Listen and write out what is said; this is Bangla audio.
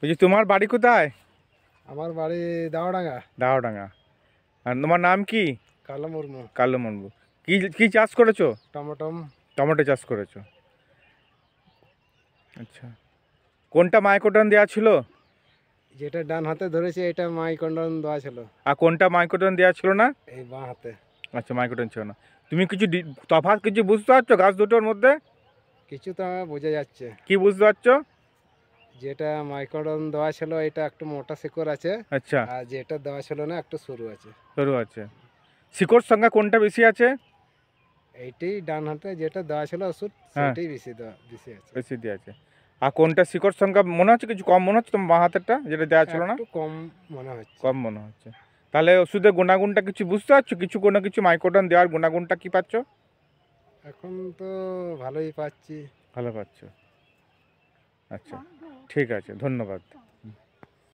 বলছি তোমার বাড়ি কোথায়? আমার বাড়ি দাওডাঙ্গা। দাওডাঙ্গা। আর তোমার নাম কি? কালো মুর্মু। কালো মুর্মু। কি কি চাষ করেছো? টমেটো চাষ করেছো। আচ্ছা, কোনটা মাইক্রোডন দেওয়া ছিল? যেটা ডান হাতে ধরেছে এটা মাইক্রোডন দেওয়া ছিল। আর কোনটা মাইক্রোডন দেওয়া ছিল না? এই বাঁ হাতে। আচ্ছা, মাইক্রোডন ছিল না। তুমি কিছু তফাৎ কিছু বুঝতে পারছো গাছ দুটোর মধ্যে? কিছু তো বোঝা যাচ্ছে। কি বুঝতে পারছো? যেটা মাইক্রোডন দেওয়া ছিল এটা একটু মোটা শিকড় আছে। আচ্ছা। আর যেটা দেওয়া ছিল না একটু সরু আছে। সরু আছে। শিকড় সংখ্যা কোনটা বেশি আছে? এইটাই ডান হাতে যেটা দেওয়া ছিল ওষুধ সেটাই বেশি আছে। বেশি দিয়ে আছে। আর কোনটা শিকড় সংখ্যা মনে হচ্ছে কিছু কম মনে হচ্ছে তোমার বাঁ হাতেরটা যেটা দেওয়া ছিল না? একটু কম মনে হচ্ছে। কম মনে হচ্ছে। তাহলে ওষুধের গুণাগুণটা কিছু বুঝতে পারছো? কোনো কিছু মাইক্রোডন দেওয়ার গুণাগুণটা কি পাচ্ছ? এখন তো ভালোই পাচ্ছি। ভালো পাচ্ছ। আচ্ছা, ঠিক আছে, ধন্যবাদ।